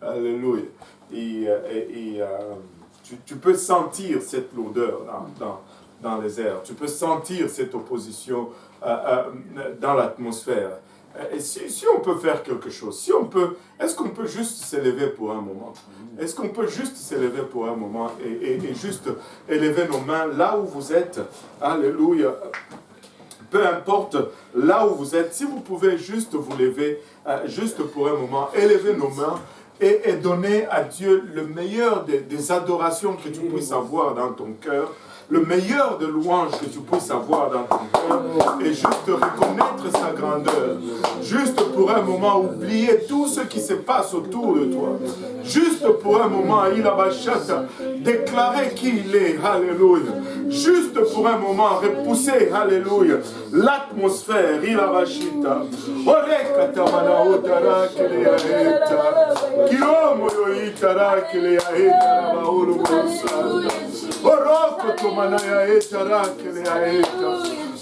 Alléluia. Tu peux sentir cette odeur dans les airs. Tu peux sentir cette opposition dans l'atmosphère. Et si on peut faire quelque chose, est-ce qu'on peut juste s'élever pour un moment? Est-ce qu'on peut juste s'élever pour un moment et juste élever nos mains là où vous êtes? Alléluia. Peu importe là où vous êtes, si vous pouvez juste vous lever, juste pour un moment, élever nos mains et donner à Dieu le meilleur des adorations que tu puisses avoir dans ton cœur, le meilleur de louanges que tu puisses avoir dans ton cœur, et juste reconnaître sa grandeur. Juste pour un moment, oublier tout ce qui se passe autour de toi. Juste pour un moment, il a bachata, déclarer qui il est, alléluia. Juste pour un moment, repousser, alléluia, l'atmosphère, il a bachita. Orekata mana otara kele aeta. Kiromo yo itara kele aeta, la baolo bosata. Orokoto manaya etara kele aeta.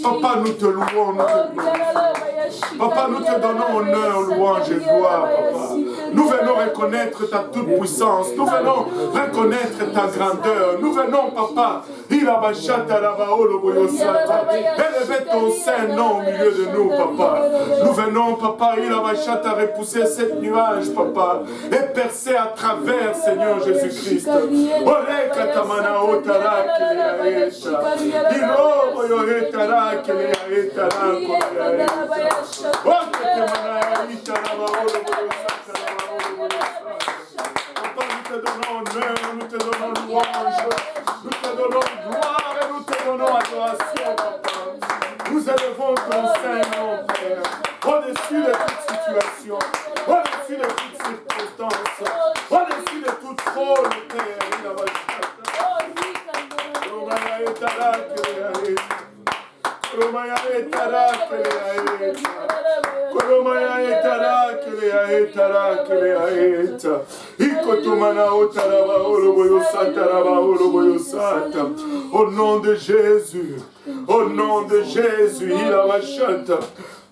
Papa, nous te louons, nous te glorifions. Papa, nous te donnons honneur, louange et gloire, Papa. Nous venons reconnaître ta toute-puissance. Nous venons reconnaître ta grandeur. Nous venons, Papa, élever ton saint nom au milieu de nous, Papa. Nous venons, Papa, repousser cette nuage, Papa, et percer à travers, Seigneur Jésus-Christ. Papa, nous te donnons honneur, nous te donnons louange, nous te donnons gloire et nous te donnons adoration, Papa. Nous élevons ton saint nom, Père, au-dessus de toute situation, au-dessus de toute circonstance, au-dessus de toute fraude, Père. Au nom de Jésus, il a chante.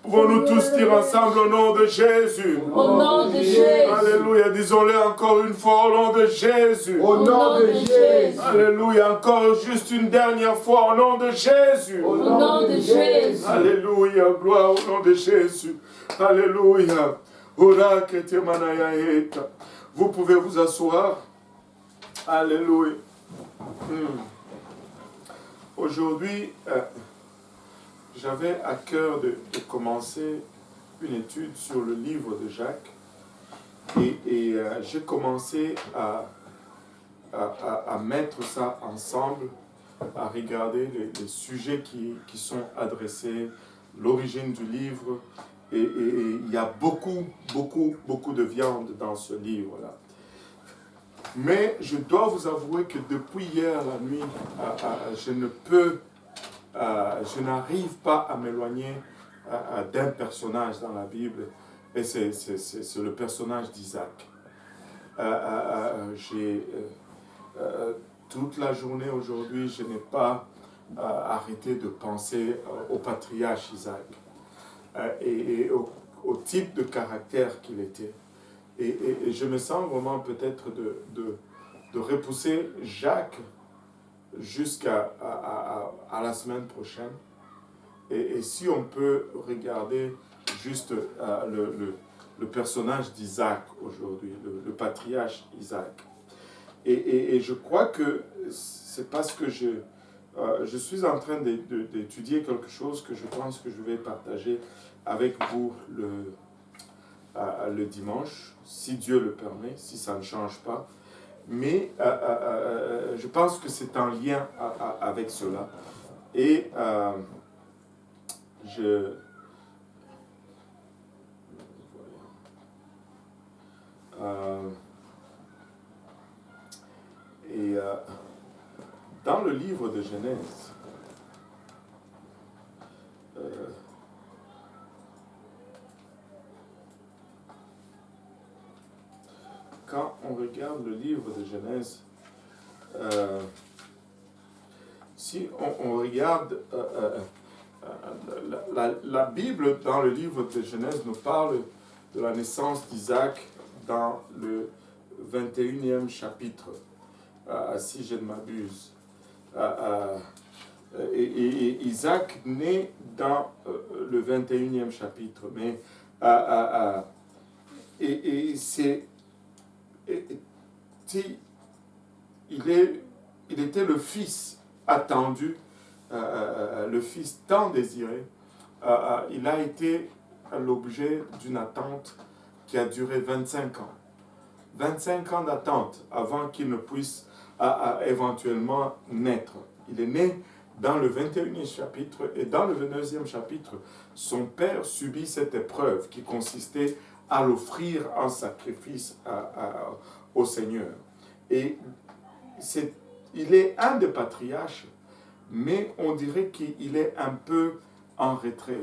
Pouvons-nous tous dire ensemble au nom de Jésus? Au nom de Jésus. Alléluia, disons-le encore une fois au nom de Jésus. Au nom de Jésus. Alléluia, encore juste une dernière fois au nom de Jésus. Au nom de Jésus. Alléluia, gloire au nom de Jésus. Alléluia. Vous pouvez vous asseoir. Alléluia. Aujourd'hui, j'avais à cœur de commencer une étude sur le livre de Jacques et j'ai commencé à mettre ça ensemble, à regarder les sujets qui sont adressés, l'origine du livre et il y a beaucoup de viande dans ce livre-là. Mais je dois vous avouer que depuis hier la nuit, je n'arrive pas à m'éloigner d'un personnage dans la Bible, et c'est le personnage d'Isaac. Toute la journée aujourd'hui, je n'ai pas arrêté de penser au patriarche Isaac et au type de caractère qu'il était. Et je me sens vraiment peut-être de repousser Jacques jusqu'à la semaine prochaine. Et si on peut regarder juste le personnage d'Isaac aujourd'hui, le patriarche Isaac. Et je crois que c'est parce que je suis en train d'étudier quelque chose que je pense que je vais partager avec vous le dimanche, si Dieu le permet, si ça ne change pas. Mais je pense que c'est en lien avec cela. Et dans le livre de Genèse, quand on regarde le livre de Genèse, si on regarde la Bible dans le livre de Genèse nous parle de la naissance d'Isaac dans le 21e chapitre, si je ne m'abuse. Et Isaac naît dans le 21e chapitre, mais il était le fils attendu, le fils tant désiré. Il a été l'objet d'une attente qui a duré 25 ans. 25 ans d'attente avant qu'il ne puisse éventuellement naître. Il est né dans le 21e chapitre, et dans le 22e chapitre, son père subit cette épreuve qui consistait à l'offrir en sacrifice au Seigneur. Et il est un des patriarches, mais on dirait qu'il est un peu en retrait.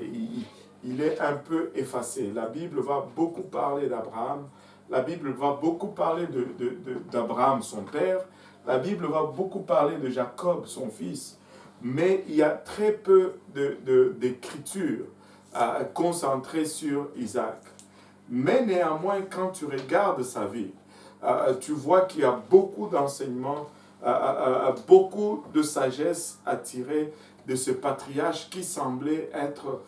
Il est un peu effacé. La Bible va beaucoup parler d'Abraham. La Bible va beaucoup parler d'Abraham, son père. La Bible va beaucoup parler de Jacob, son fils. Mais il y a très peu d'écriture concentrée sur Isaac. Mais néanmoins, quand tu regardes sa vie, tu vois qu'il y a beaucoup d'enseignements, beaucoup de sagesse à tirer de ce patriarche qui semblait être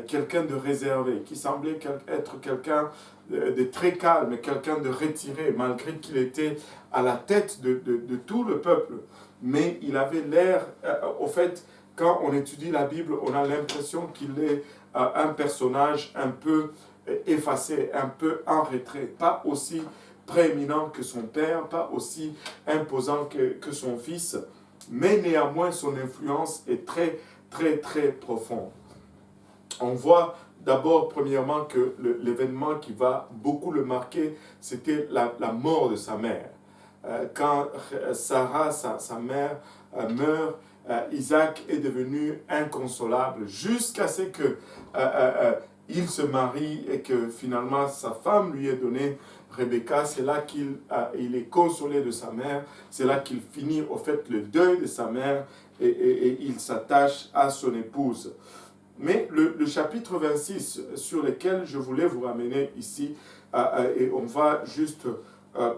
quelqu'un de réservé, qui semblait être quelqu'un de très calme, quelqu'un de retiré, malgré qu'il était à la tête de tout le peuple. Mais il avait l'air, au fait, quand on étudie la Bible, on a l'impression qu'il est un personnage un peu effacé, un peu en retrait, pas aussi prééminent que son père, pas aussi imposant que son fils, mais néanmoins son influence est très, très, très profonde. On voit d'abord, premièrement, que l'événement qui va beaucoup le marquer, c'était la mort de sa mère. Quand Sarah, sa mère, meurt, Isaac est devenu inconsolable jusqu'à ce qu'il se marie et que finalement sa femme lui ait donné Rebecca. C'est là qu'il est consolé de sa mère, c'est là qu'il finit au fait le deuil de sa mère et il s'attache à son épouse. Mais le chapitre 26 sur lequel je voulais vous ramener ici, et on va juste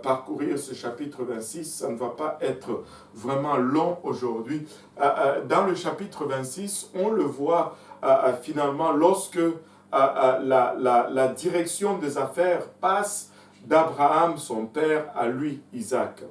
parcourir ce chapitre 26, ça ne va pas être vraiment long aujourd'hui. Dans le chapitre 26, on le voit finalement lorsque la direction des affaires passe d'Abraham, son père, à lui, Isaac.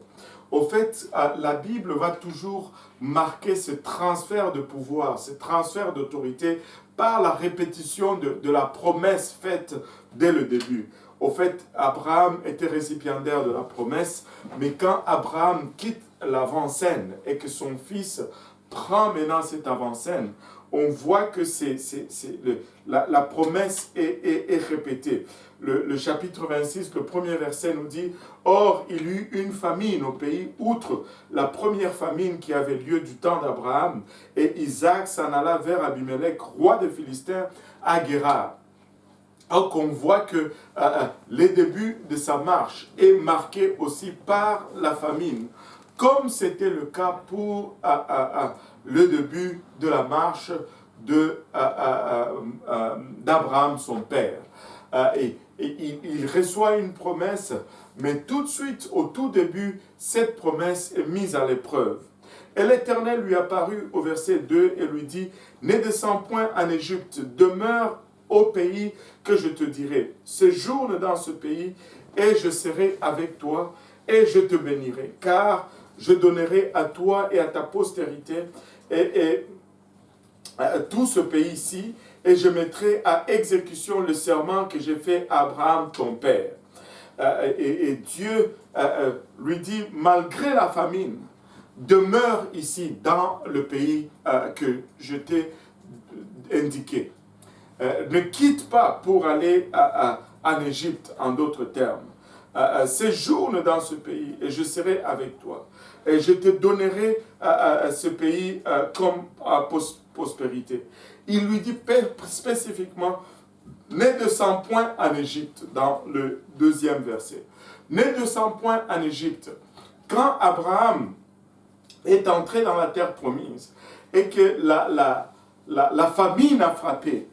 Au fait, la Bible va toujours marquer ce transfert de pouvoir, ce transfert d'autorité par la répétition de la promesse faite dès le début. Au fait, Abraham était récipiendaire de la promesse, mais quand Abraham quitte l'avant-scène et que son fils prend maintenant cette avant-scène, on voit que la promesse est répétée. Le chapitre 26, le premier verset nous dit « Or, il y eut une famine au pays, outre la première famine qui avait lieu du temps d'Abraham, et Isaac s'en alla vers Abimelech, roi des Philistins, à Guérar. » Donc on voit que les débuts de sa marche est marqué aussi par la famine, comme c'était le cas pour le début de la marche d'Abraham, son père. Et il reçoit une promesse, mais tout de suite, au tout début, cette promesse est mise à l'épreuve. Et l'Éternel lui apparut au verset 2 et lui dit « Ne descends point en Égypte, demeure au pays que je te dirai. Séjourne dans ce pays et je serai avec toi et je te bénirai, car je donnerai à toi et à ta postérité tout ce pays-ci, et je mettrai à exécution le serment que j'ai fait à Abraham, ton père. » Et Dieu lui dit, malgré la famine, demeure ici dans le pays que je t'ai indiqué. Ne quitte pas pour aller en Égypte, en d'autres termes. Séjourne dans ce pays et je serai avec toi. Et je te donnerai ce pays comme prospérité. Il lui dit spécifiquement, ne descends point en Égypte, dans le deuxième verset. Ne descends point en Égypte. Quand Abraham est entré dans la terre promise et que la famine a frappé,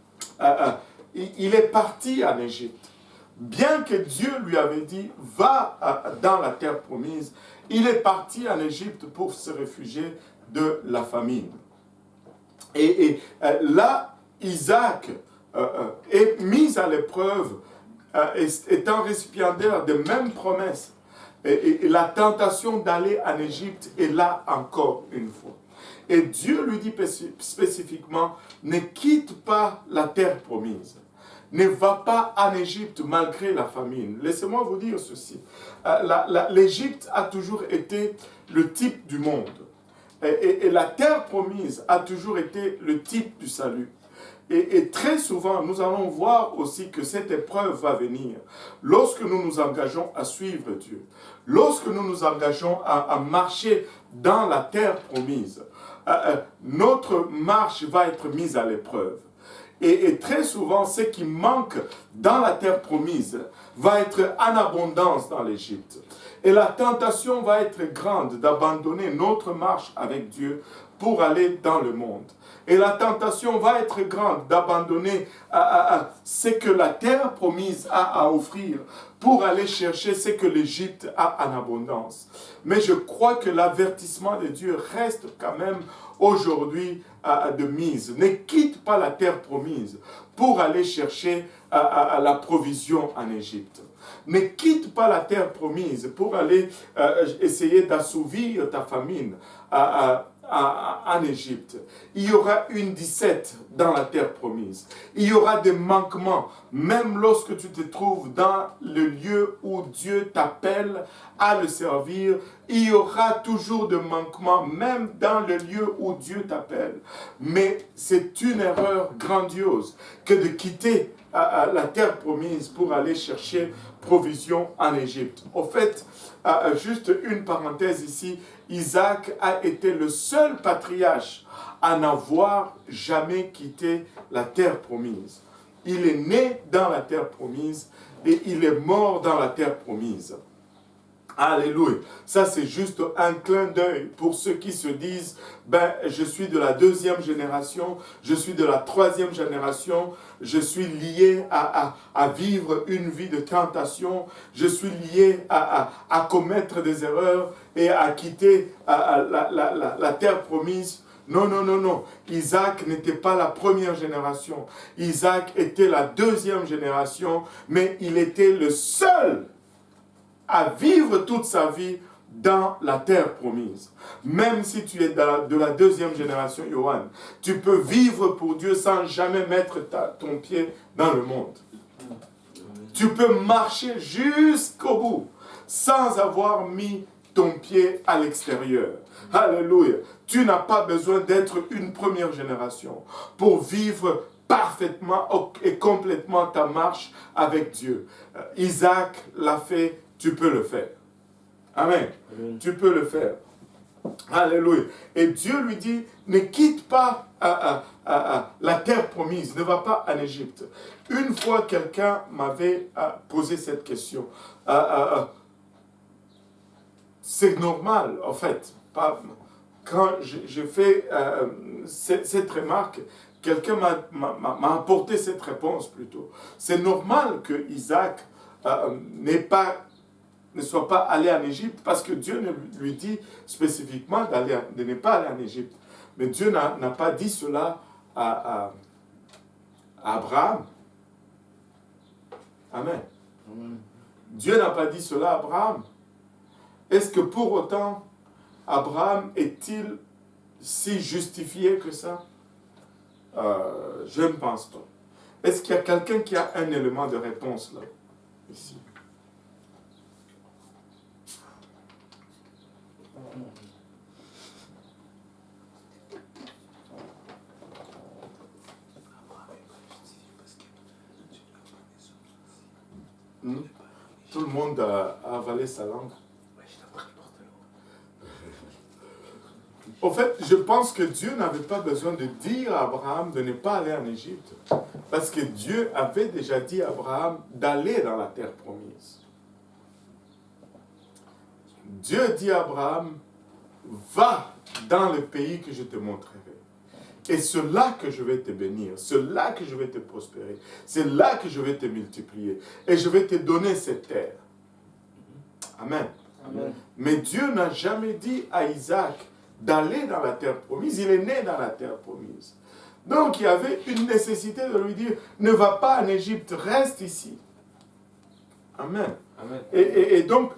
il est parti en Égypte. bien que Dieu lui avait dit, va dans la terre promise, il est parti en Égypte pour se réfugier de la famine. Et là, Isaac est mis à l'épreuve, étant récipiendaire des mêmes promesses. Et la tentation d'aller en Égypte est là encore une fois. Et Dieu lui dit spécifiquement, ne quitte pas la terre promise. Ne va pas en Égypte malgré la famine. Laissez-moi vous dire ceci. L'Égypte a toujours été le type du monde. Et la terre promise a toujours été le type du salut. Et très souvent, nous allons voir aussi que cette épreuve va venir lorsque nous nous engageons à suivre Dieu, lorsque nous nous engageons à marcher dans la terre promise. Notre marche va être mise à l'épreuve. Et très souvent, ce qui manque dans la terre promise va être en abondance dans l'Égypte. Et la tentation va être grande d'abandonner notre marche avec Dieu pour aller dans le monde. Et la tentation va être grande d'abandonner ce que la terre promise a à offrir pour aller chercher ce que l'Égypte a en abondance. Mais je crois que l'avertissement de Dieu reste quand même aujourd'hui de mise. Ne quitte pas la terre promise pour aller chercher la provision en Égypte. Ne quitte pas la terre promise pour aller essayer d'assouvir ta famine en Égypte. Il y aura une 17 dans la terre promise. Il y aura des manquements, même lorsque tu te trouves dans le lieu où Dieu t'appelle à le servir. Il y aura toujours des manquements, même dans le lieu où Dieu t'appelle. Mais c'est une erreur grandiose que de quitter la terre promise pour aller chercher provision en Égypte. Au fait, juste une parenthèse ici, Isaac a été le seul patriarche à n'avoir jamais quitté la terre promise. Il est né dans la terre promise et il est mort dans la terre promise. Alléluia. Ça, c'est juste un clin d'œil pour ceux qui se disent, ben, je suis de la 2e génération, je suis de la 3e génération, je suis lié à vivre une vie de tentation, je suis lié à commettre des erreurs et à quitter la terre promise. Non, non, non, non. Isaac n'était pas la 1re génération. Isaac était la 2e génération, mais il était le seul à vivre toute sa vie dans la terre promise. Même si tu es de la 2e génération, Johan, tu peux vivre pour Dieu sans jamais mettre ton pied dans le monde. Tu peux marcher jusqu'au bout sans avoir mis ton pied à l'extérieur. Alléluia. Tu n'as pas besoin d'être une 1re génération pour vivre parfaitement et complètement ta marche avec Dieu. Isaac l'a fait. Tu peux le faire. Amen. Amen. Tu peux le faire. Alléluia. Et Dieu lui dit, ne quitte pas la terre promise, ne va pas en Égypte. Une fois, quelqu'un m'avait posé cette question. C'est normal, en fait. Quand je fais cette remarque, quelqu'un m'a apporté cette réponse plutôt. C'est normal que Isaac ne soit pas allé en Égypte, parce que Dieu lui dit spécifiquement de ne pas aller en Égypte. Mais Dieu n'a pas dit cela à Abraham. Amen. Amen. Dieu n'a pas dit cela à Abraham. Est-ce que pour autant, Abraham est-il si justifié que ça? Je ne pense pas. Est-ce qu'il y a quelqu'un qui a un élément de réponse là, ici? Tout le monde a avalé sa langue. En fait, je pense que Dieu n'avait pas besoin de dire à Abraham de ne pas aller en Égypte. Parce que Dieu avait déjà dit à Abraham d'aller dans la terre promise. Dieu dit à Abraham, va dans le pays que je te montrerai. Et c'est là que je vais te bénir, c'est là que je vais te prospérer, c'est là que je vais te multiplier. Et je vais te donner cette terre. Amen. Amen. Mais Dieu n'a jamais dit à Isaac d'aller dans la terre promise. Il est né dans la terre promise. Donc il y avait une nécessité de lui dire, ne va pas en Égypte, reste ici. Amen. Amen. Et donc,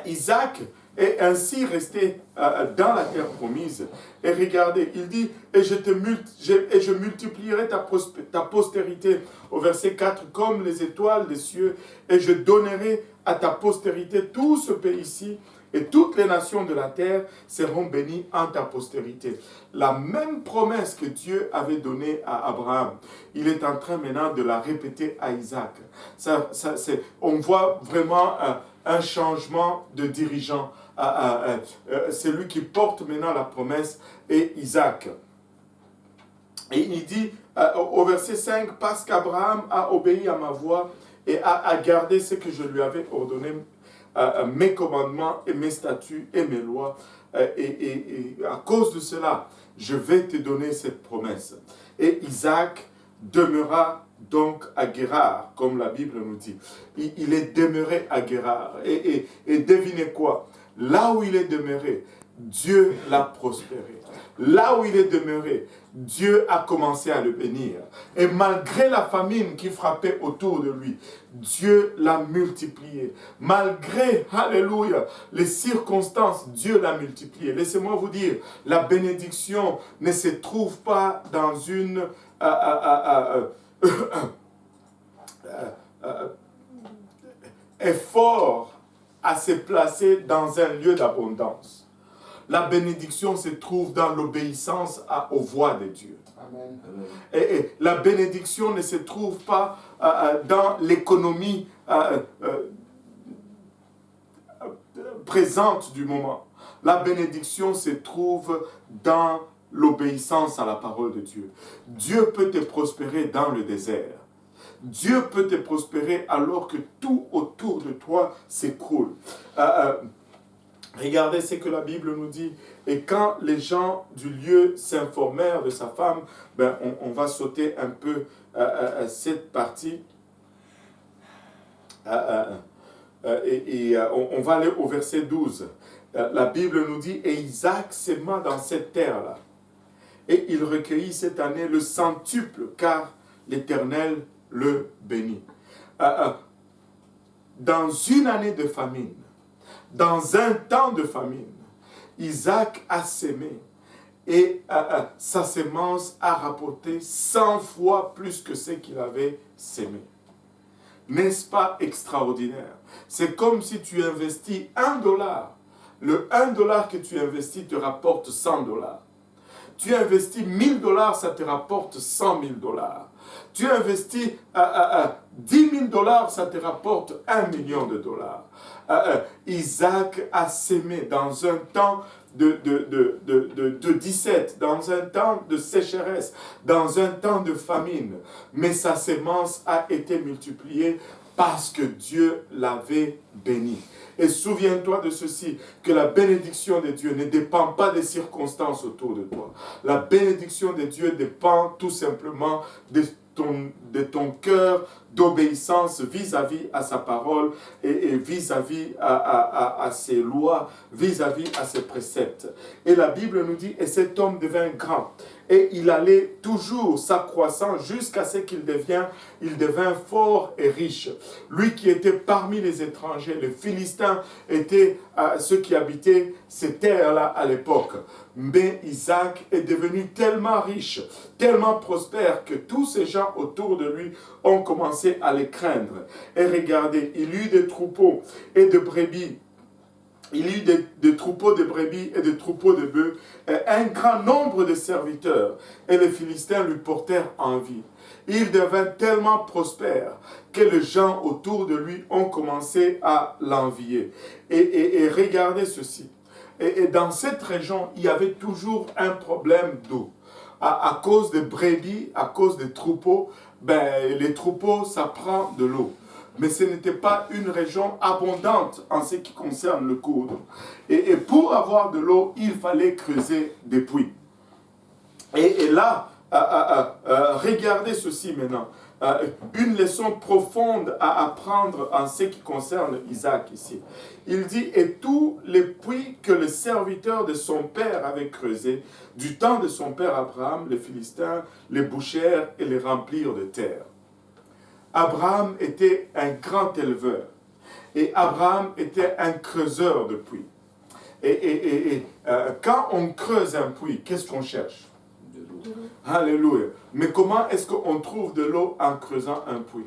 Isaac est ainsi resté dans la terre promise. Et regardez, il dit, et je multiplierai ta postérité, au verset 4, comme les étoiles des cieux, et je donnerai à ta postérité tout ce pays-ci, et toutes les nations de la terre seront bénies en ta postérité. La même promesse que Dieu avait donnée à Abraham, il est en train maintenant de la répéter à Isaac. On voit vraiment un changement de dirigeant. C'est lui qui porte maintenant la promesse, et Isaac. Et il dit au verset 5, « Parce qu'Abraham a obéi à ma voix et a gardé ce que je lui avais ordonné, mes commandements et mes statuts et mes lois, et à cause de cela, je vais te donner cette promesse. » Et Isaac demeura donc à Guérar, comme la Bible nous dit. Il est demeuré à Guérar. Et devinez quoi? Là où il est demeuré, Dieu l'a prospéré. Là où il est demeuré, Dieu a commencé à le bénir. Et malgré la famine qui frappait autour de lui, Dieu l'a multiplié. Malgré, alléluia, les circonstances, Dieu l'a multiplié. Laissez-moi vous dire, la bénédiction ne se trouve pas dans une effort à se placer dans un lieu d'abondance. La bénédiction se trouve dans l'obéissance aux voix de Dieu. Amen. Et la bénédiction ne se trouve pas dans l'économie présente du moment. La bénédiction se trouve dans l'obéissance à la parole de Dieu. Dieu peut te prospérer dans le désert. Dieu peut te prospérer alors que tout autour de toi s'écroule. Regardez ce que la Bible nous dit. Et quand les gens du lieu s'informèrent de sa femme, ben on va sauter un peu cette partie. On va aller au verset 12. La Bible nous dit, et Isaac s'aima dans cette terre-là. Et il recueillit cette année le centuple, car l'Éternel le bénit. Dans une année de famine, dans un temps de famine, Isaac a sémé et sa sémence a rapporté 100 fois plus que ce qu'il avait sémé. N'est-ce pas extraordinaire? C'est comme si tu investis $1. Le $1 que tu investis te rapporte $100. Tu investis $1000, ça te rapporte $100 000. Tu investis $10 000, ça te rapporte $1 million. Isaac a sémé dans un temps de 17, dans un temps de sécheresse, dans un temps de famine. Mais sa sémence a été multipliée parce que Dieu l'avait béni. Et souviens-toi de ceci, que la bénédiction de Dieu ne dépend pas des circonstances autour de toi. La bénédiction de Dieu dépend tout simplement de ton cœur d'obéissance vis-à-vis à sa parole et vis-à-vis à ses lois, vis-à-vis à ses préceptes. Et la Bible nous dit, et cet homme devint grand. Et il allait toujours s'accroissant jusqu'à ce qu'il devint fort et riche. Lui qui était parmi les étrangers, les Philistins étaient ceux qui habitaient ces terres-là à l'époque. Mais Isaac est devenu tellement riche, tellement prospère que tous ces gens autour de lui ont commencé à les craindre. Et regardez, il eut des troupeaux et de brebis. Il y eut des troupeaux de brebis et des troupeaux de bœufs, et un grand nombre de serviteurs. Et les Philistins lui portèrent envie. Il devint tellement prospère que les gens autour de lui ont commencé à l'envier. Et regardez ceci. Et dans cette région, il y avait toujours un problème d'eau. À cause des brebis, à cause des troupeaux, les troupeaux, ça prend de l'eau. Mais ce n'était pas une région abondante en ce qui concerne le cours d'eau. Et pour avoir de l'eau, il fallait creuser des puits. Et là, regardez ceci maintenant. Une leçon profonde à apprendre en ce qui concerne Isaac ici. Il dit, et tous les puits que le serviteur de son père avait creusés, du temps de son père Abraham, les Philistins les bouchèrent et les remplirent de terre. Abraham était un grand éleveur. Et Abraham était un creuseur de puits. Quand on creuse un puits, qu'est-ce qu'on cherche? De l'eau. Alléluia. Mais comment est-ce qu'on trouve de l'eau en creusant un puits?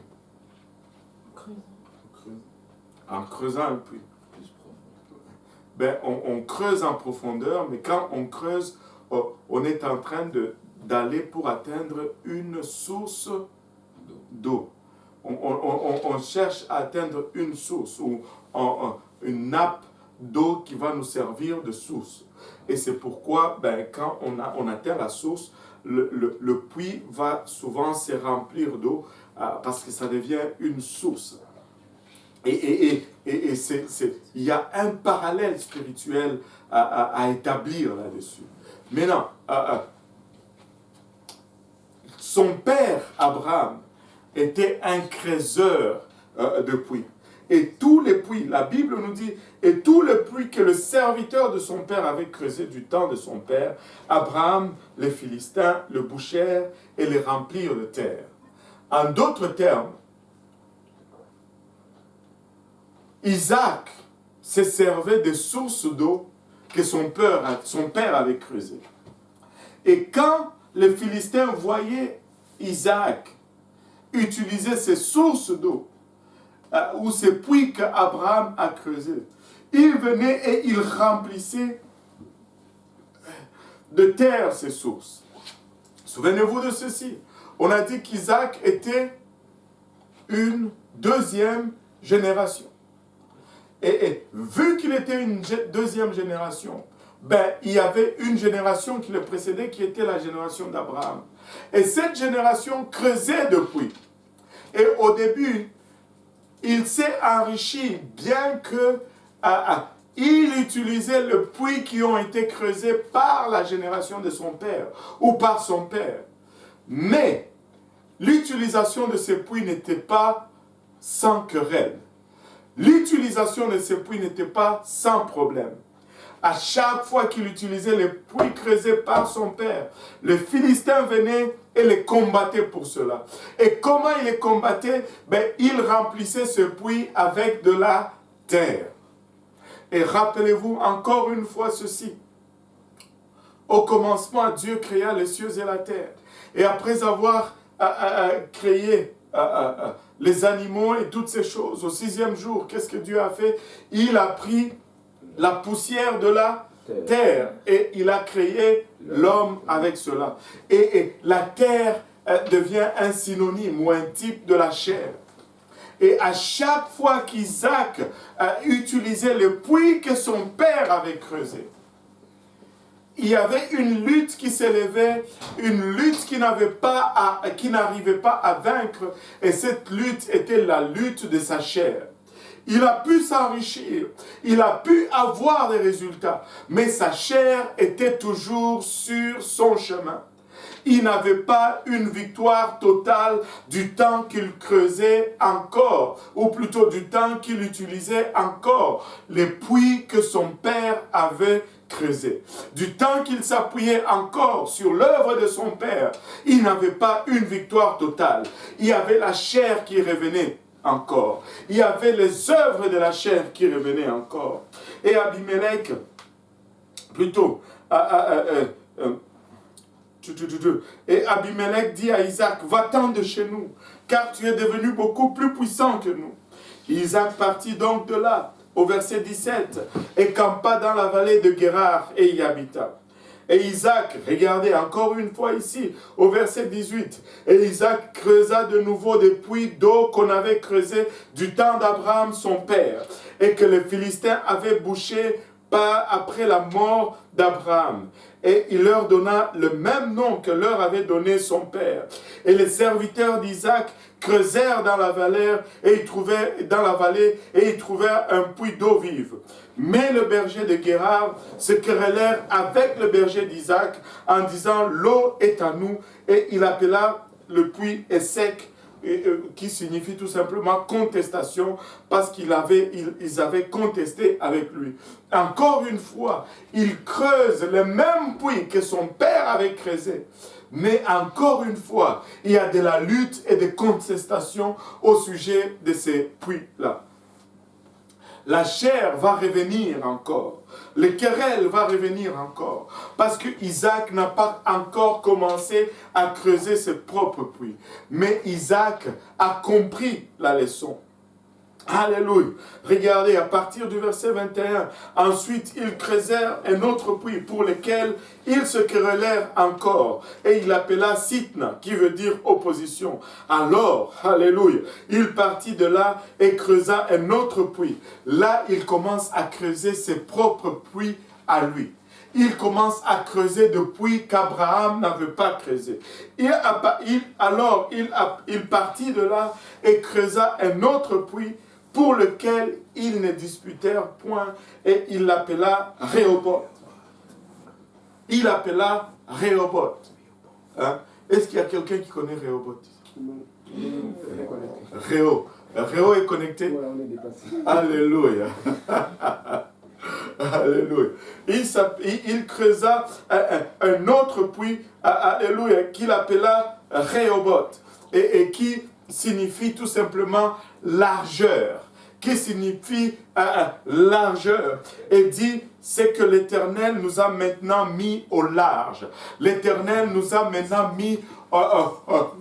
En creusant un puits. Plus profond. Ben, on creuse en profondeur, mais quand on creuse, on est en train d'aller pour atteindre une source d'eau. On cherche à atteindre une source ou une nappe d'eau qui va nous servir de source. Et c'est pourquoi, ben, quand on atteint la source, le puits va souvent se remplir d'eau parce que ça devient une source. Et il y a un parallèle spirituel à établir là-dessus. Maintenant, son père, Abraham, était un creuseur de puits. Et tous les puits, la Bible nous dit, et tous les puits que le serviteur de son père avait creusé du temps de son père, Abraham, les Philistins, le bouchèrent et les remplirent de terre. En d'autres termes, Isaac se servait des sources d'eau que son père avait creusées. Et quand les Philistins voyaient Isaac utiliser ces sources d'eau, ou ces puits qu'Abraham a creusés, ils venaient et ils remplissaient de terre ces sources. Souvenez-vous de ceci. On a dit qu'Isaac était une deuxième génération. Et vu qu'il était une deuxième génération, ben, il y avait une génération qui le précédait, qui était la génération d'Abraham. Et cette génération creusait de puits. Et au début, il s'est enrichi, bien que il utilisait le puits qui ont été creusés par la génération de son père ou par son père. Mais l'utilisation de ces puits n'était pas sans querelle. L'utilisation de ces puits n'était pas sans problème. À chaque fois qu'il utilisait les puits creusés par son père, les Philistins venaient et les combattaient pour cela. Et comment ils les combattaient? Ben, ils remplissaient ce puits avec de la terre. Et rappelez-vous encore une fois ceci. Au commencement, Dieu créa les cieux et la terre. Et après avoir créé les animaux et toutes ces choses, au 6e jour, qu'est-ce que Dieu a fait? Il a pris la poussière de la terre et il a créé l'homme avec cela. Et la terre devient un synonyme ou un type de la chair. Et à chaque fois qu'Isaac utilisait le puits que son père avait creusé, il y avait une lutte qui s'élevait, une lutte qui n'arrivait pas à vaincre, et cette lutte était la lutte de sa chair. Il a pu s'enrichir, il a pu avoir des résultats, mais sa chair était toujours sur son chemin. Il n'avait pas une victoire totale du temps qu'il creusait encore, ou plutôt du temps qu'il utilisait encore les puits que son père avait creusés. Du temps qu'il s'appuyait encore sur l'œuvre de son père, il n'avait pas une victoire totale. Il y avait la chair qui revenait encore. Il y avait les œuvres de la chair qui revenaient encore. Et Abimelech, plutôt, et Abimelech dit à Isaac, va-t'en de chez nous, car tu es devenu beaucoup plus puissant que nous. Isaac partit donc de là, au verset 17, et campa dans la vallée de Guérar, et y habita. Et Isaac, regardez encore une fois ici, au verset 18, et Isaac creusa de nouveau des puits d'eau qu'on avait creusés du temps d'Abraham son père, et que les Philistins avaient bouchés après la mort d'Abraham. Et il leur donna le même nom que leur avait donné son père. Et les serviteurs d'Isaac creusèrent dans la vallée et ils trouvèrent un puits d'eau vive. Mais le berger de Guérar se querellèrent avec le berger d'Isaac en disant « L'eau est à nous » et il appela le puits est sec, qui signifie tout simplement contestation, parce ils avaient contesté avec lui. Encore une fois, il creuse le même puits que son père avait creusé. Mais encore une fois, il y a de la lutte et des contestations au sujet de ces puits-là. La chair va revenir encore. Le querelle va revenir encore. Parce que Isaac n'a pas encore commencé à creuser ses propres puits. Mais Isaac a compris la leçon. Alléluia. Regardez, à partir du verset 21, ensuite ils creusèrent un autre puits pour lequel ils se querellèrent encore. Et il l'appela Sitna, qui veut dire opposition. Alors, alléluia, il partit de là et creusa un autre puits. Là, il commence à creuser ses propres puits à lui. Il commence à creuser des puits qu'Abraham n'avait pas creusé. Il partit de là et creusa un autre puits pour lequel ils ne disputèrent point, et il l'appela Rehoboth. Il l'appela Rehoboth. Hein? Est-ce qu'il y a quelqu'un qui connaît Rehoboth? Réo est connecté? Voilà, on est dépassé. Alléluia. Alléluia. Il creusa un autre puits, alléluia, qu'il appela Rehoboth, et qui signifie tout simplement largeur, qui signifie largeur, et dit, c'est que l'Éternel nous a maintenant mis au large. L'Éternel nous a maintenant mis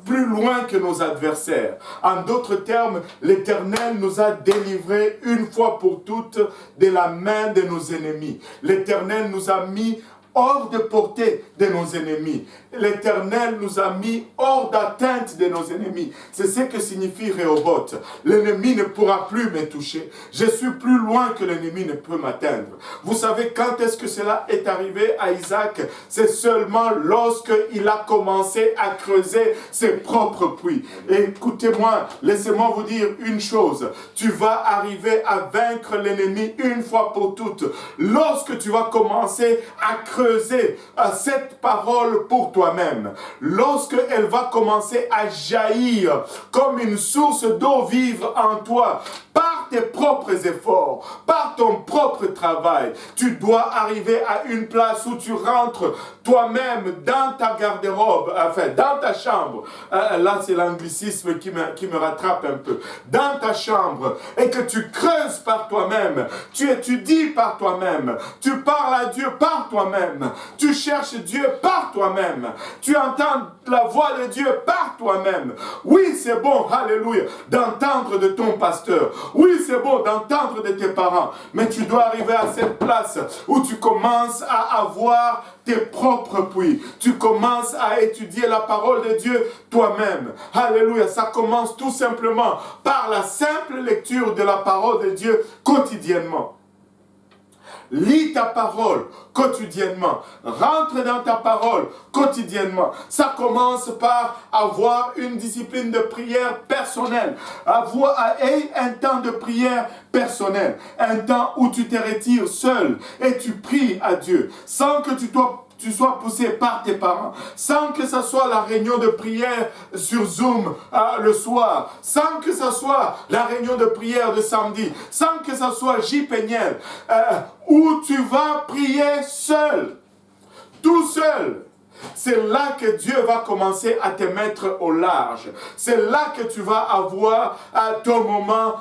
plus loin que nos adversaires. En d'autres termes, l'Éternel nous a délivrés une fois pour toutes de la main de nos ennemis. L'Éternel nous a mis hors de portée de nos ennemis. L'Éternel nous a mis hors d'atteinte de nos ennemis. C'est ce que signifie Rehoboth. L'ennemi ne pourra plus me toucher. Je suis plus loin que l'ennemi ne peut m'atteindre. Vous savez quand est-ce que cela est arrivé à Isaac? C'est seulement lorsqu'il a commencé à creuser ses propres puits. Et écoutez-moi, laissez-moi vous dire une chose. Tu vas arriver à vaincre l'ennemi une fois pour toutes. Lorsque tu vas commencer à creuser cette parole pour toi-même, lorsque elle va commencer à jaillir comme une source d'eau vive en toi, par tes propres efforts, par ton propre travail, tu dois arriver à une place où tu rentres toi-même dans ta garde-robe, enfin dans ta chambre. Là, c'est l'anglicisme qui me rattrape un peu. Dans ta chambre, et que tu creuses par toi-même, tu étudies par toi-même, tu parles à Dieu par toi-même, tu cherches Dieu par toi-même, tu entends la voix de Dieu par toi-même. Oui, c'est bon, alléluia, d'entendre de ton pasteur. Oui, c'est bon d'entendre de tes parents, mais tu dois arriver à cette place où tu commences à avoir tes propres puits. Tu commences à étudier la parole de Dieu toi-même. Alléluia, ça commence tout simplement par la simple lecture de la parole de Dieu quotidiennement. Lis ta parole quotidiennement. Rentre dans ta parole quotidiennement. Ça commence par avoir une discipline de prière personnelle. Aie un temps de prière personnel. Un temps où tu te retires seul et tu pries à Dieu. Sans que tu sois poussé par tes parents, sans que ce soit la réunion de prière sur Zoom le soir, sans que ce soit la réunion de prière de samedi, sans que ce soit J. Péniel, où tu vas prier seul, tout seul. C'est là que Dieu va commencer à te mettre au large. C'est là que tu vas avoir ton moment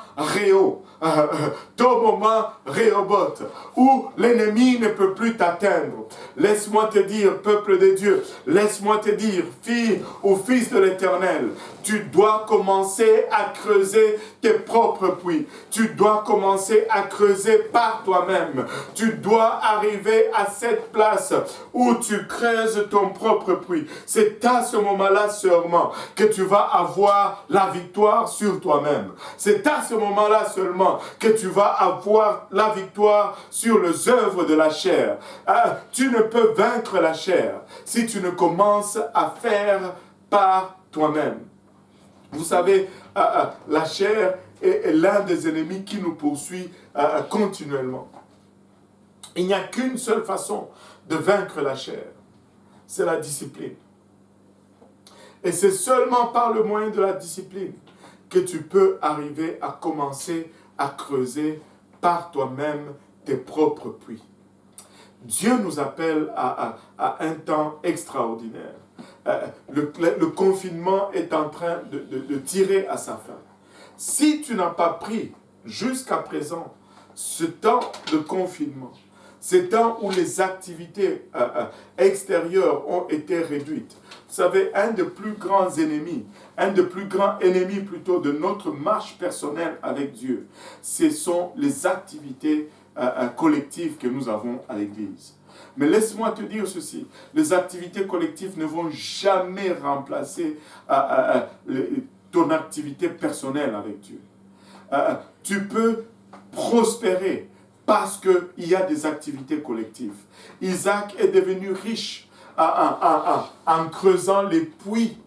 ton moment Rehoboth, où l'ennemi ne peut plus t'atteindre. Laisse-moi te dire, peuple de Dieu, laisse-moi te dire, fille ou fils de l'Éternel, tu dois commencer à creuser tes propres puits. Tu dois commencer à creuser par toi-même. Tu dois arriver à cette place où tu creuses ton propre puits. C'est à ce moment-là seulement que tu vas avoir la victoire sur toi-même. C'est à ce moment-là seulement maintenant que tu vas avoir la victoire sur les œuvres de la chair. Tu ne peux vaincre la chair si tu ne commences à faire par toi-même. Vous savez, la chair est l'un des ennemis qui nous poursuit continuellement. Il n'y a qu'une seule façon de vaincre la chair, c'est la discipline. Et c'est seulement par le moyen de la discipline que tu peux arriver à commencer à creuser par toi-même tes propres puits. Dieu nous appelle à un temps extraordinaire. Le confinement est en train de tirer à sa fin. Si tu n'as pas pris jusqu'à présent ce temps de confinement, ce temps où les activités extérieures ont été réduites, vous savez, un des plus grands ennemis plutôt de notre marche personnelle avec Dieu, ce sont les activités collectives que nous avons à l'Église. Mais laisse-moi te dire ceci, les activités collectives ne vont jamais remplacer ton activité personnelle avec Dieu. Tu peux prospérer parce qu'il y a des activités collectives. Isaac est devenu riche en creusant les puits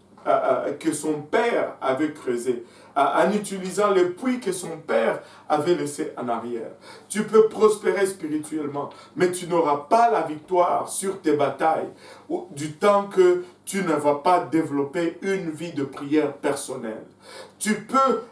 que son père avait creusés, en utilisant les puits que son père avait laissés en arrière. Tu peux prospérer spirituellement, mais tu n'auras pas la victoire sur tes batailles du temps que tu ne vas pas développer une vie de prière personnelle. Tu peux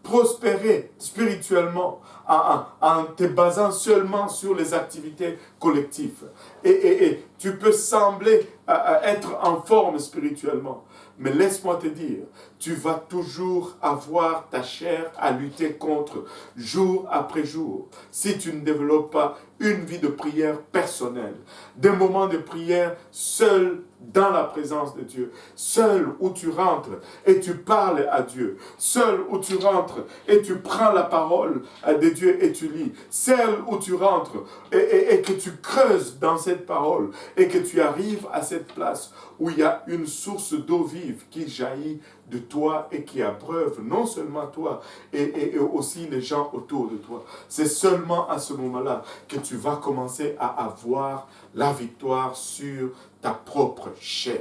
prospérer spirituellement en te basant seulement sur les activités collectives. Et tu peux sembler être en forme spirituellement. Mais laisse-moi te dire, tu vas toujours avoir ta chair à lutter contre jour après jour si tu ne développes pas une vie de prière personnelle. Des moments de prière seul dans la présence de Dieu. Seul où tu rentres et tu parles à Dieu. Seul où tu rentres et tu prends la parole de Dieu et tu lis. Seul où tu rentres et que tu creuses dans cette parole et que tu arrives à cette place où il y a une source d'eau vive qui jaillit de toi et qui abreuve non seulement toi et aussi les gens autour de toi. C'est seulement à ce moment-là que tu vas commencer à avoir la victoire sur ta propre chair.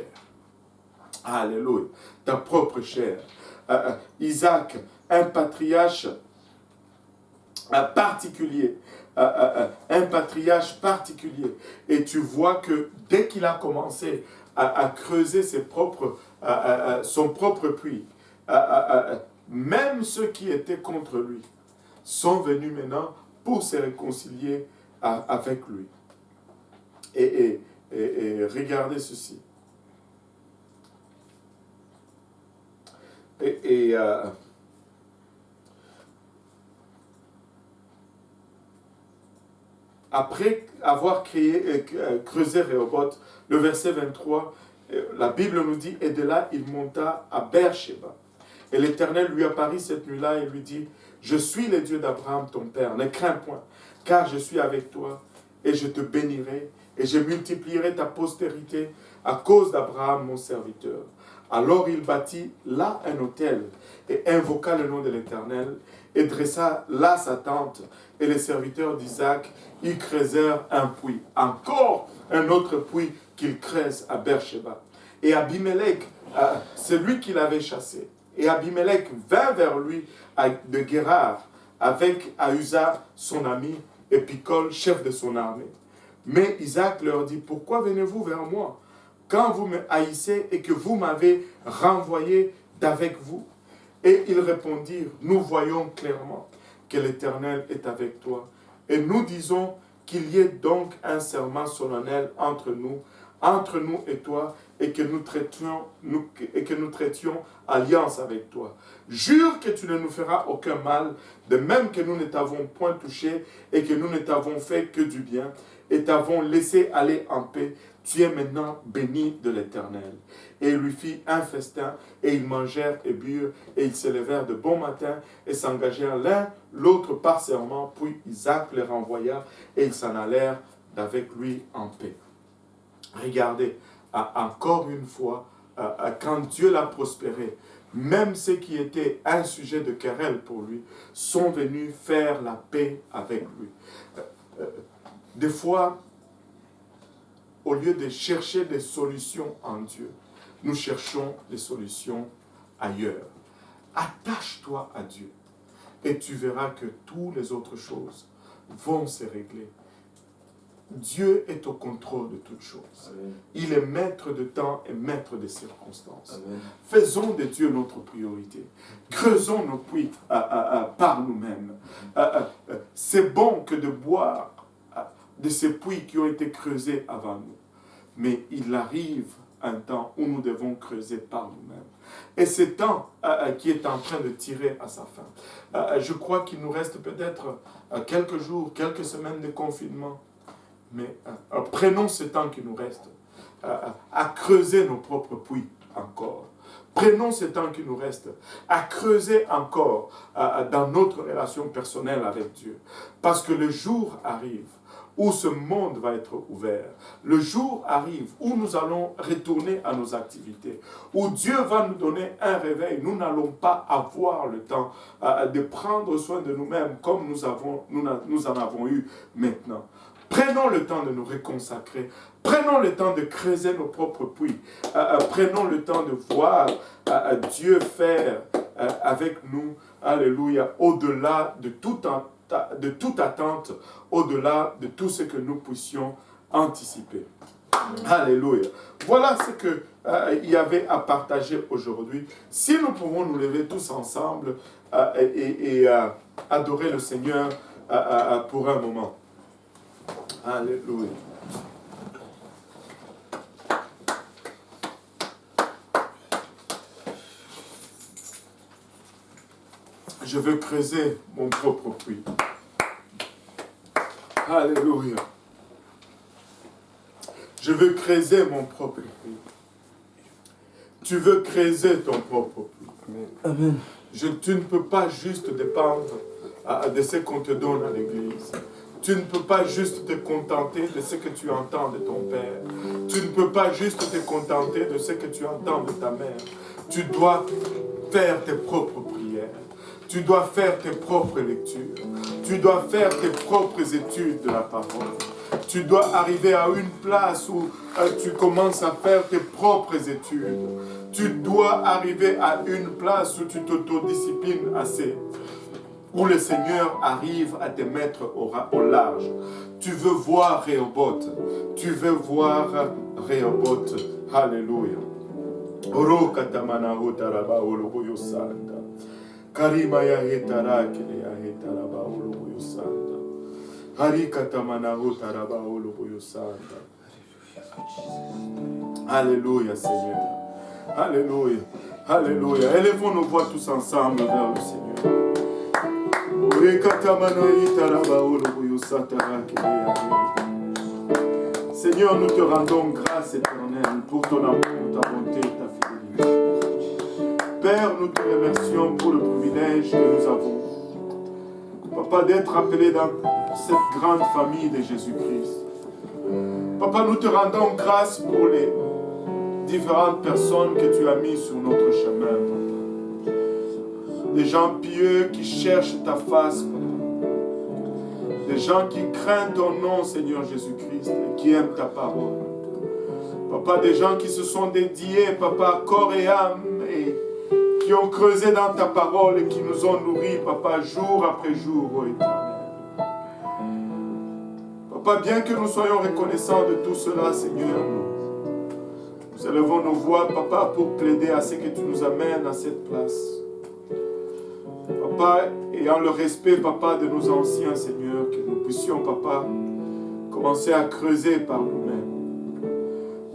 Alléluia. Ta propre chair. Isaac, un patriarche particulier. Un patriarche particulier. Et tu vois que dès qu'il a commencé à creuser son propre puits, même ceux qui étaient contre lui sont venus maintenant pour se réconcilier avec lui. Et regardez ceci. Après avoir creusé Rehoboth, le verset 23, la Bible nous dit, et de là il monta à Beersheba. Et l'Éternel lui apparut cette nuit-là et lui dit, je suis le Dieu d'Abraham ton père, ne crains point, car je suis avec toi et je te bénirai et je multiplierai ta postérité à cause d'Abraham mon serviteur. Alors il bâtit là un autel et invoqua le nom de l'Éternel et dressa là sa tente. Et les serviteurs d'Isaac y creusèrent un puits. Encore un autre puits qu'ils creusent à Beersheba. Et Abimelech, c'est lui qui l'avait chassé. Et Abimelech vint vers lui de Guérar avec Ahuzah son ami et Picol, chef de son armée. Mais Isaac leur dit, pourquoi venez-vous vers moi quand vous me haïssez et que vous m'avez renvoyé d'avec vous? Et ils répondirent, nous voyons clairement que l'Éternel est avec toi. Et nous disons qu'il y ait donc un serment solennel entre nous et toi, et que nous traitions alliance avec toi. Jure que tu ne nous feras aucun mal, de même que nous ne t'avons point touché et que nous ne t'avons fait que du bien, et t'avons laissé aller en paix. Tu es maintenant béni de l'Éternel. Et il lui fit un festin, et ils mangèrent et burent, et ils se levèrent de bon matin, et s'engagèrent l'un l'autre par serment, puis Isaac les renvoya, et ils s'en allèrent d'avec lui en paix. Regardez, encore une fois, quand Dieu l'a prospéré, même ceux qui étaient un sujet de querelle pour lui, sont venus faire la paix avec lui. Des fois, au lieu de chercher des solutions en Dieu, nous cherchons des solutions ailleurs. Attache-toi à Dieu et tu verras que toutes les autres choses vont se régler. Dieu est au contrôle de toutes choses. Amen. Il est maître de temps et maître des circonstances. Amen. Faisons de Dieu notre priorité. Creusons nos puits par nous-mêmes. C'est bon que de boire de ces puits qui ont été creusés avant nous. Mais il arrive un temps où nous devons creuser par nous-mêmes. Et ce temps qui est en train de tirer à sa fin. Je crois qu'il nous reste peut-être quelques jours, quelques semaines de confinement. Mais prenons ce temps qui nous reste à creuser nos propres puits encore. Prenons ce temps qui nous reste à creuser encore dans notre relation personnelle avec Dieu. Parce que le jour arrive où ce monde va être ouvert. Le jour arrive où nous allons retourner à nos activités, où Dieu va nous donner un réveil. Nous n'allons pas avoir le temps de prendre soin de nous-mêmes comme nous en avons eu maintenant. Prenons le temps de nous reconsacrer. Prenons le temps de creuser nos propres puits. Prenons le temps de voir Dieu faire avec nous, alléluia, au-delà de toute attente, au-delà de tout ce que nous puissions anticiper. Alléluia. Voilà ce qu'il y avait à partager aujourd'hui. Si nous pouvons nous lever tous ensemble et adorer le Seigneur pour un moment. Alléluia. Je veux creuser mon propre puits. Alléluia. Je veux creuser mon propre puits. Tu veux creuser ton propre puits. Amen. Tu ne peux pas juste dépendre de ce qu'on te donne à l'église. Tu ne peux pas juste te contenter de ce que tu entends de ton père. Tu ne peux pas juste te contenter de ce que tu entends de ta mère. Tu dois faire tes propres prières. Tu dois faire tes propres lectures. Tu dois faire tes propres études de la parole. Tu dois arriver à une place où tu commences à faire tes propres études. Tu dois arriver à une place où tu t'autodisciplines assez. Où le Seigneur arrive à te mettre au large. Tu veux voir Rehoboth. Tu veux voir Rehoboth. Alléluia. Karima ya hetarake ya hetaraba oloboyo sanda. Harikatamana hotaraba oloboyo sanda. Alléluia Seigneur. Alléluia. Alléluia. Élevons nos voix tous ensemble vers le Seigneur. Seigneur, nous te rendons grâce éternelle pour ton amour, ta bonté et ta fidélité. Père, nous te remercions pour le privilège que nous avons, Papa, d'être appelés dans cette grande famille de Jésus-Christ. Papa, nous te rendons grâce pour les différentes personnes que tu as mises sur notre chemin, Papa. Des gens pieux qui cherchent ta face, Papa. Des gens qui craignent ton nom, Seigneur Jésus-Christ, et qui aiment ta parole. Papa, des gens qui se sont dédiés, Papa, corps et âme, et qui ont creusé dans ta parole et qui nous ont nourris, Papa, jour après jour, ô Éternel. Papa, bien que nous soyons reconnaissants de tout cela, Seigneur, nous élevons nos voix, Papa, pour plaider à ce que tu nous amènes à cette place. Papa, ayant le respect, Papa, de nos anciens, Seigneur, que nous puissions, Papa, commencer à creuser par nous-mêmes.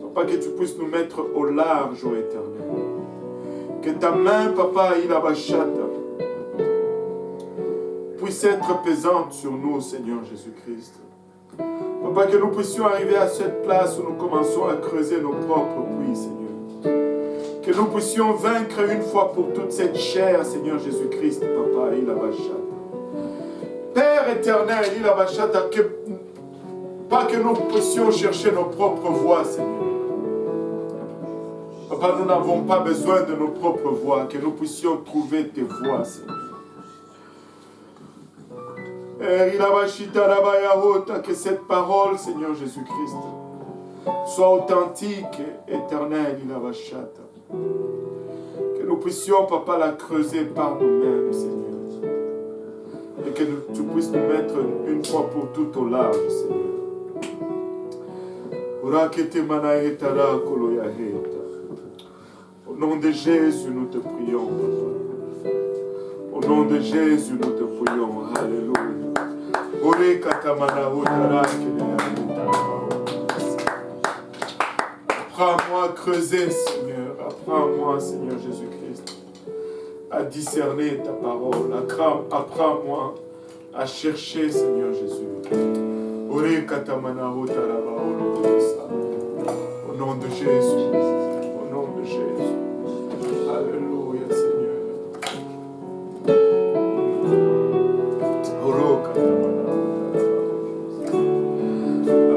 Papa, que tu puisses nous mettre au large, ô Éternel. Que ta main, Papa, Ilabashata, puisse être pesante sur nous, Seigneur Jésus-Christ. Papa, que nous puissions arriver à cette place où nous commençons à creuser nos propres puits, Seigneur. Que nous puissions vaincre une fois pour toute cette chair, Seigneur Jésus-Christ, Papa, Ilabashata. Père éternel, Ilabashata, pas que nous puissions chercher nos propres voies, Seigneur. Papa, Papa, nous n'avons pas besoin de nos propres voix, que nous puissions trouver tes voix, Seigneur. Que cette parole, Seigneur Jésus-Christ, soit authentique, éternelle, que nous puissions, Papa, la creuser par nous-mêmes, Seigneur. Et que tu puisses nous mettre une fois pour toutes au large, Seigneur. Au nom de Jésus, nous te prions, Papa. Au nom de Jésus, nous te prions. Alléluia. Apprends-moi à creuser, Seigneur. Apprends-moi, Seigneur Jésus-Christ, à discerner ta parole. Apprends-moi à chercher, Seigneur Jésus. Au nom de Jésus. Au nom de Jésus. Alléluia, Seigneur.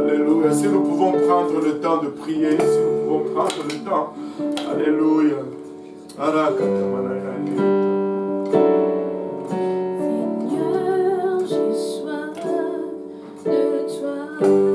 Alléluia. Si nous pouvons prendre le temps de prier, si nous pouvons prendre le temps. Alléluia. Seigneur, j'ai soif de toi.